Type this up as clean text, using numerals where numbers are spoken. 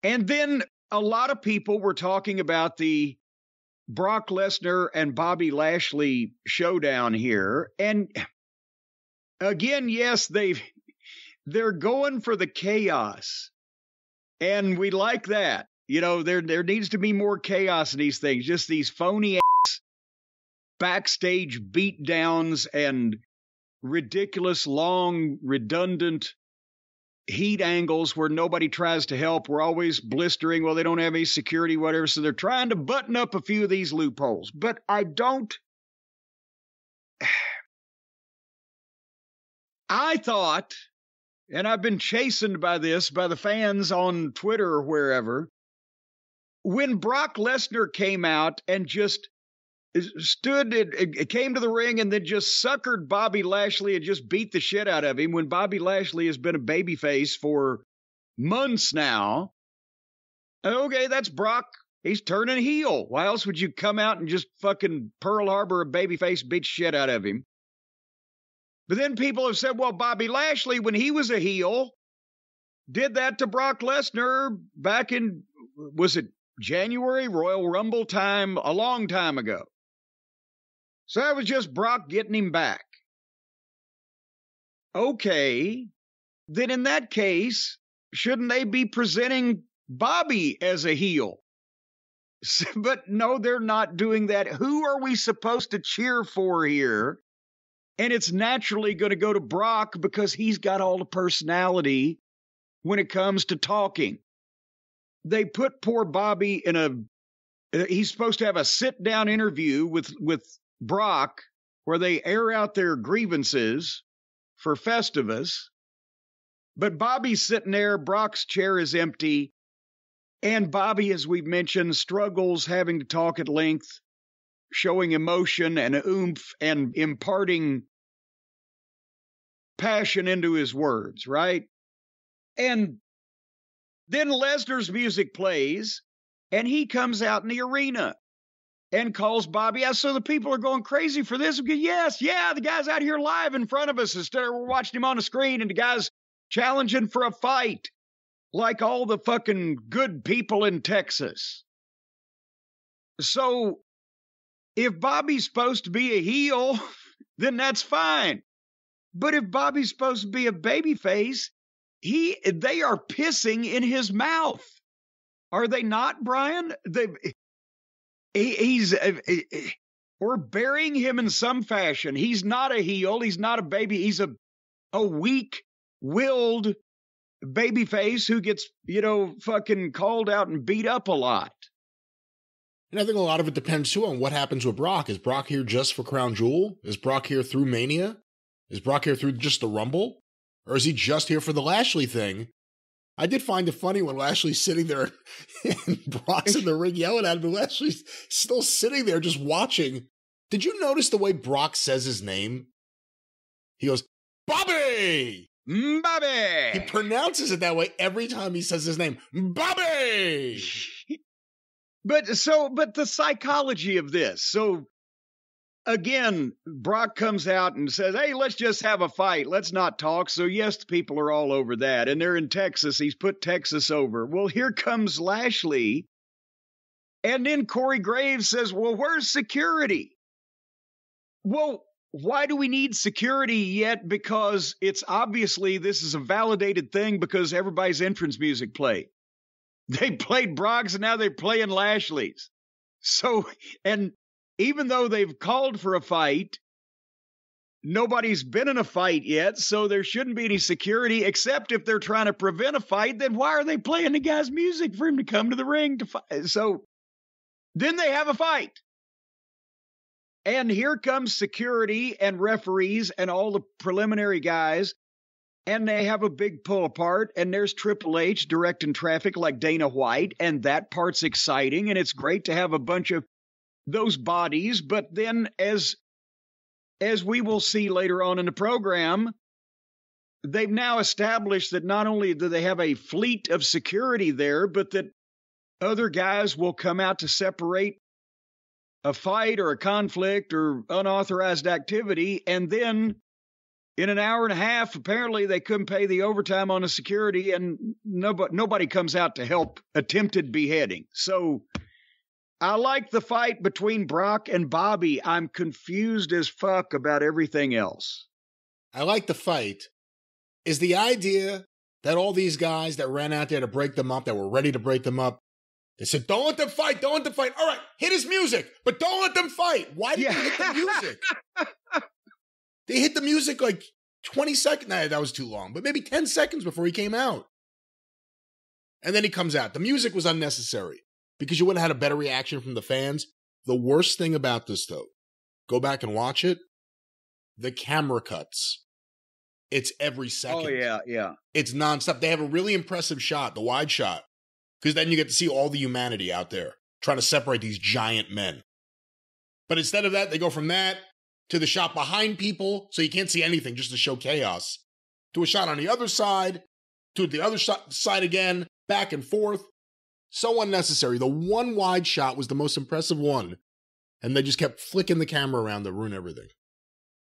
And then a lot of people were talking about the Brock Lesnar and Bobby Lashley showdown here. And again, yes, they're going for the chaos. And we like that. You know, there needs to be more chaos in these things. Just these phony ass backstage beatdowns and ridiculous, long, redundant heat angles where nobody tries to help. We're always blistering. Well, they don't have any security, whatever. So they're trying to button up a few of these loopholes. But I thought, and I've been chastened by this, by the fans on Twitter or wherever, when Brock Lesnar came out and just it came to the ring and then just suckered Bobby Lashley and just beat the shit out of him, when Bobby Lashley has been a babyface for months now. Okay, that's Brock. He's turning heel. Why else would you come out and just fucking Pearl Harbor a babyface, beat shit out of him? But then people have said, well, Bobby Lashley, when he was a heel, did that to Brock Lesnar back in, was it January, Royal Rumble time, a long time ago. So that was just Brock getting him back. Okay, then in that case, shouldn't they be presenting Bobby as a heel? But no, they're not doing that. Who are we supposed to cheer for here? And it's naturally going to go to Brock because he's got all the personality when it comes to talking. They put poor Bobby he's supposed to have a sit-down interview with Brock where they air out their grievances for Festivus. But Bobby's sitting there, Brock's chair is empty, and Bobby, as we've mentioned, struggles having to talk at length, showing emotion and oomph and imparting passion into his words, right? And then Lesnar's music plays, and he comes out in the arena and calls Bobby out. So the people are going crazy for this. Yes, the guy's out here live in front of us. Instead, we're watching him on the screen, and the guy's challenging for a fight like all the fucking good people in Texas. So if Bobby's supposed to be a heel, then that's fine. But if Bobby's supposed to be a babyface, they are pissing in his mouth. Are they not, Brian? We're burying him in some fashion. He's not a heel. He's not a baby. He's a weak-willed babyface who gets, fucking called out and beat up a lot. And I think a lot of it depends, too, on what happens with Brock. Is Brock here just for Crown Jewel? Is Brock here through Mania? Is Brock here through just the Rumble? Or is he just here for the Lashley thing? I did find it funny when Lashley's sitting there and Brock's in the ring yelling at him, and Lashley's still sitting there just watching. Did you notice the way Brock says his name? He goes, Bobby! Bobby! He pronounces it that way every time he says his name. Bobby! But the psychology of this. So, again, Brock comes out and says, hey, let's just have a fight. Let's not talk. So, yes, the people are all over that. And they're in Texas. He's put Texas over. Well, here comes Lashley. And then Corey Graves says, well, where's security? Well, why do we need security yet? Because it's obviously this is a validated thing because everybody's entrance music played. They played Brock's and now they're playing Lashley's. So, and even though they've called for a fight, nobody's been in a fight yet, so there shouldn't be any security, except if they're trying to prevent a fight, then why are they playing the guy's music for him to come to the ring to fight? So then they have a fight. And here comes security and referees and all the preliminary guys, and they have a big pull apart, and there's Triple H directing traffic like Dana White, and that part's exciting, and it's great to have a bunch of those bodies. But then as we will see later on in the program, they've now established that not only do they have a fleet of security there, but that other guys will come out to separate a fight or a conflict or unauthorized activity. And then in an hour and a half, apparently they couldn't pay the overtime on the security, and nobody comes out to help attempted beheading. So I like the fight between Brock and Bobby. I'm confused as fuck about everything else. I like the fight. Is the idea that all these guys that ran out there to break them up, that were ready to break them up, they said, don't let them fight, don't let them fight. All right, hit his music, but don't let them fight. Why did they hit the music? They hit the music like 20 seconds. Nah, that was too long, but maybe 10 seconds before he came out. And then he comes out. The music was unnecessary because you would have had a better reaction from the fans. The worst thing about this, though, go back and watch it. The camera cuts. It's every second. Oh, yeah. It's nonstop. They have a really impressive shot, the wide shot, because then you get to see all the humanity out there trying to separate these giant men. But instead of that, they go from that to the shot behind people, so you can't see anything, just to show chaos, to a shot on the other side, to the other side again, back and forth. So unnecessary. The one wide shot was the most impressive one, and they just kept flicking the camera around to ruin everything.